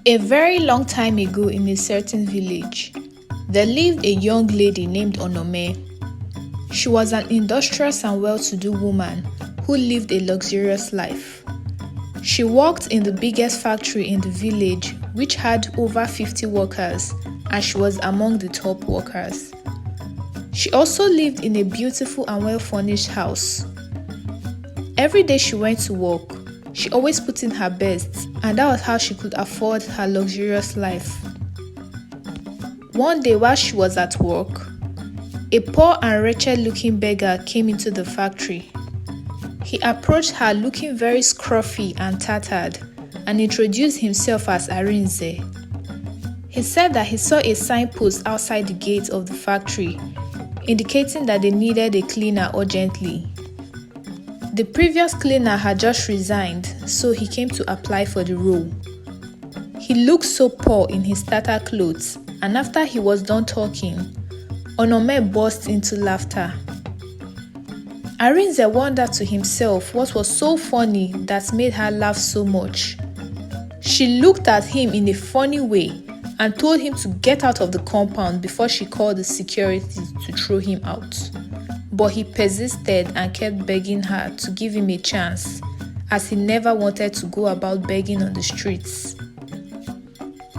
A very long time ago in a certain village, there lived a young lady named ONOME. She was an industrious and well-to-do woman who lived a luxurious life. She worked in the biggest factory in the village, which had over 50 workers, and she was among the top workers. She also lived in a beautiful and well-furnished house. Every day she went to work, she always put in her best, and that was how she could afford her luxurious life. One day while she was at work, a poor and wretched-looking beggar came into the factory. He approached her looking very scruffy and tattered and introduced himself as Arinze. He said that he saw a signpost outside the gate of the factory indicating that they needed a cleaner urgently. The previous cleaner had just resigned, so he came to apply for the role. He looked so poor in his tattered clothes, and after he was done talking, ONOME burst into laughter. Arinze wondered to himself what was so funny that made her laugh so much. She looked at him in a funny way and told him to get out of the compound before she called the security to throw him out. But he persisted and kept begging her to give him a chance, as he never wanted to go about begging on the streets.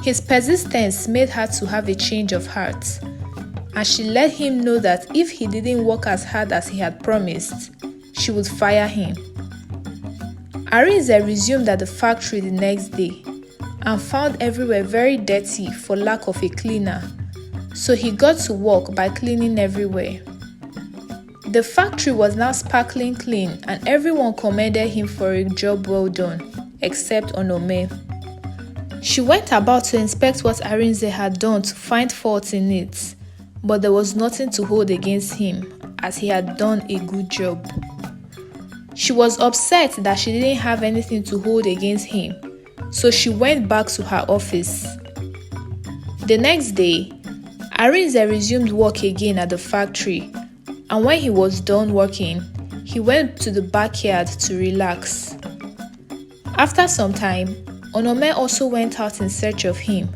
His persistence made her to have a change of heart, and she let him know that if he didn't work as hard as he had promised, she would fire him. Arinze resumed at the factory the next day and found everywhere very dirty for lack of a cleaner, so he got to work by cleaning everywhere. The factory was now sparkling clean and everyone commended him for a job well done, except ONOME. She went about to inspect what Arinze had done to find fault in it, but there was nothing to hold against him as he had done a good job. She was upset that she didn't have anything to hold against him, so she went back to her office. The next day, Arinze resumed work again at the factory, and when he was done working, he went to the backyard to relax. After some time, ONOME also went out in search of him.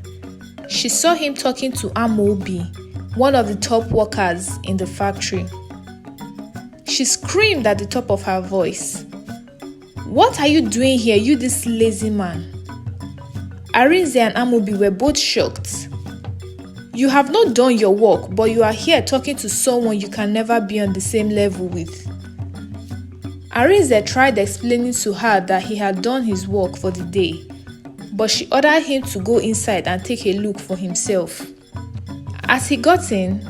She saw him talking to Amobi, one of the top workers in the factory. She screamed at the top of her voice, "What are you doing here, you this lazy man?" Arinze and Amobi were both shocked. "You have not done your work, but you are here talking to someone you can never be on the same level with." Arinze tried explaining to her that he had done his work for the day, but she ordered him to go inside and take a look for himself. As he got in,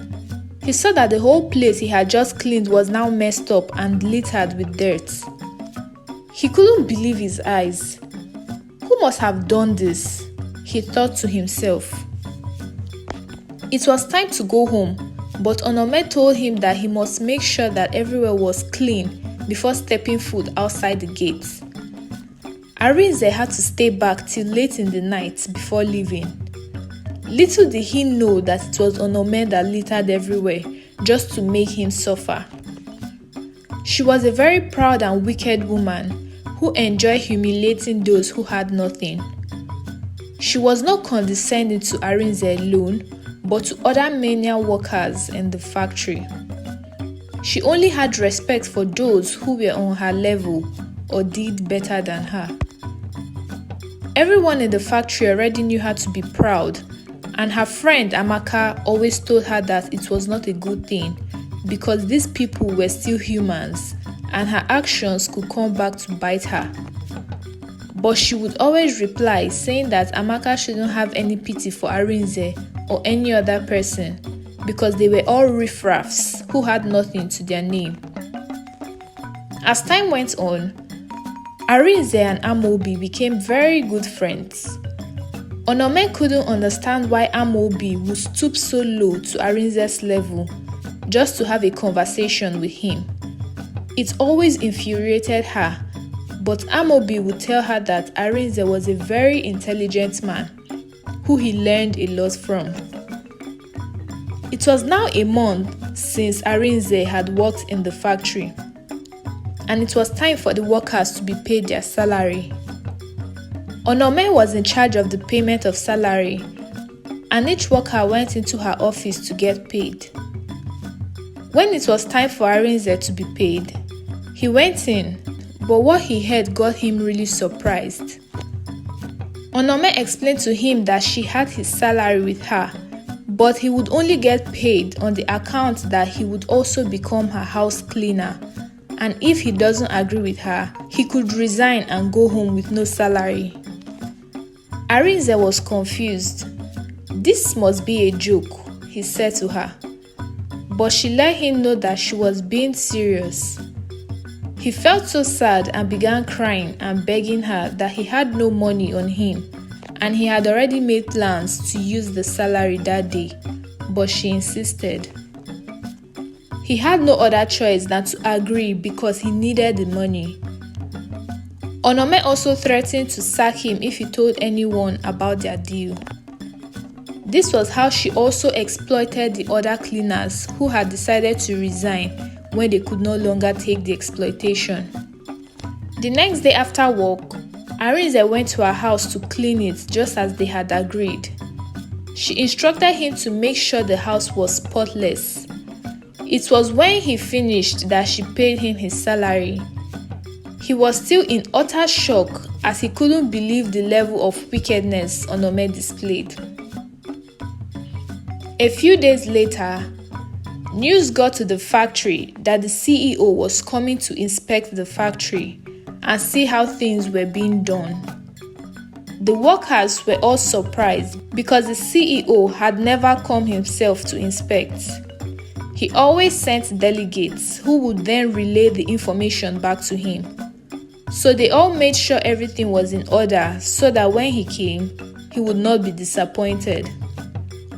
he saw that the whole place he had just cleaned was now messed up and littered with dirt. He couldn't believe his eyes. Who must have done this? He thought to himself. It was time to go home, but ONOME told him that he must make sure that everywhere was clean before stepping foot outside the gates. Arinze had to stay back till late in the night before leaving. Little did he know that it was ONOME that littered everywhere just to make him suffer. She was a very proud and wicked woman who enjoyed humiliating those who had nothing. She was not condescending to Arinze alone, but to other menial workers in the factory. She only had respect for those who were on her level or did better than her. Everyone in the factory already knew her to be proud, and her friend Amaka always told her that it was not a good thing because these people were still humans and her actions could come back to bite her. But she would always reply saying that Amaka shouldn't have any pity for Arinze or any other person because they were all riffraffs who had nothing to their name. As time went on, Arinze and Amobi became very good friends. ONOME couldn't understand why Amobi would stoop so low to Arinze's level just to have a conversation with him. It always infuriated her, but Amobi would tell her that Arinze was a very intelligent man who he learned a lot from. It was now a month since Arinze had worked in the factory, and it was time for the workers to be paid their salary. ONOME was in charge of the payment of salary, and each worker went into her office to get paid. When it was time for Arinze to be paid, he went in, but what he heard got him really surprised. ONOME explained to him that she had his salary with her, but he would only get paid on the account that he would also become her house cleaner, and if he doesn't agree with her, he could resign and go home with no salary. Arinze was confused. "This must be a joke," he said to her, but she let him know that she was being serious. He felt so sad and began crying and begging her that he had no money on him and he had already made plans to use the salary that day, but she insisted. He had no other choice than to agree because he needed the money. ONOME also threatened to sack him if he told anyone about their deal. This was how she also exploited the other cleaners who had decided to resign when they could no longer take the exploitation. The next day after work, Arinze went to her house to clean it just as they had agreed. She instructed him to make sure the house was spotless. It was when he finished that she paid him his salary. He was still in utter shock as he couldn't believe the level of wickedness ONOME displayed. A few days later, news got to the factory that the CEO was coming to inspect the factory and see how things were being done. The workers were all surprised because the CEO had never come himself to inspect. He always sent delegates who would then relay the information back to him. So they all made sure everything was in order so that when he came, he would not be disappointed.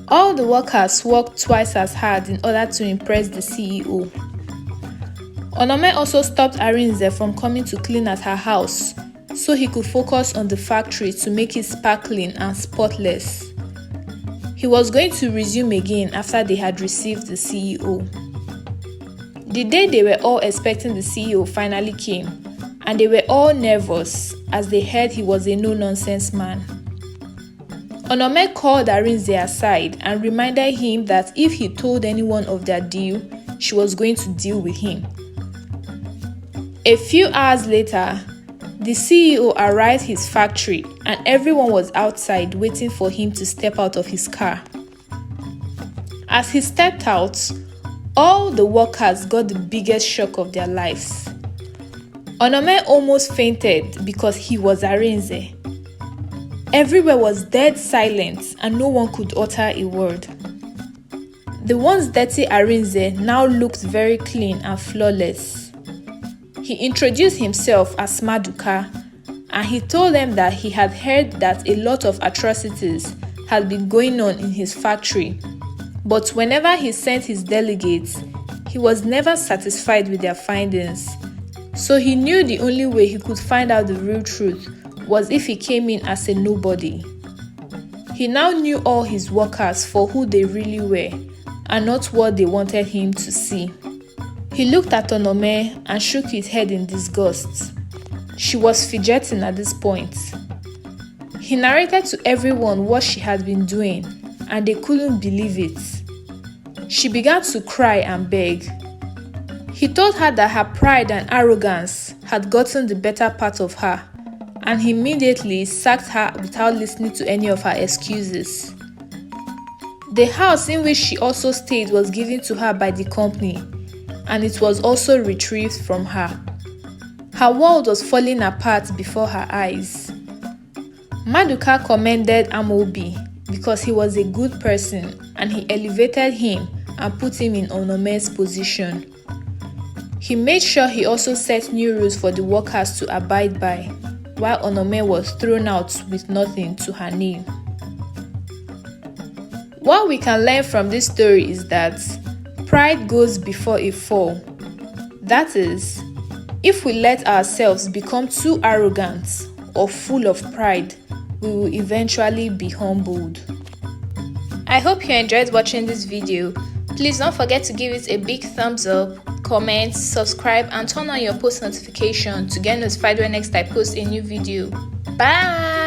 All the workers worked twice as hard in order to impress the CEO. ONOME also stopped Arinze from coming to clean at her house so he could focus on the factory to make it sparkling and spotless. He was going to resume again after they had received the CEO. The day they were all expecting the CEO finally came, and they were all nervous as they heard he was a no-nonsense man. ONOME called Arinze aside and reminded him that if he told anyone of their deal, she was going to deal with him. A few hours later, the CEO arrived at his factory and everyone was outside waiting for him to step out of his car. As he stepped out, all the workers got the biggest shock of their lives. ONOME almost fainted because he was Arinze. Everywhere was dead silent and no one could utter a word. The once dirty Arinze now looked very clean and flawless. He introduced himself as Maduka and he told them that he had heard that a lot of atrocities had been going on in his factory, but whenever he sent his delegates, he was never satisfied with their findings. So he knew the only way he could find out the real truth was if he came in as a nobody. He now knew all his workers for who they really were and not what they wanted him to see. He looked at ONOME and shook his head in disgust. She was fidgeting at this point. He narrated to everyone what she had been doing and they couldn't believe it. She began to cry and beg. He told her that her pride and arrogance had gotten the better part of her, and he immediately sacked her without listening to any of her excuses. The house in which she also stayed was given to her by the company, and it was also retrieved from her. Her world was falling apart before her eyes. Maduka commended Amobi because he was a good person and he elevated him and put him in ONOME's position. He made sure he also set new rules for the workers to abide by, while ONOME was thrown out with nothing to her name. What we can learn from this story is that pride goes before a fall. That is, if we let ourselves become too arrogant or full of pride, we will eventually be humbled. I hope you enjoyed watching this video. Please don't forget to give it a big thumbs up, comment, subscribe and turn on your post notification to get notified when next I post a new video. Bye!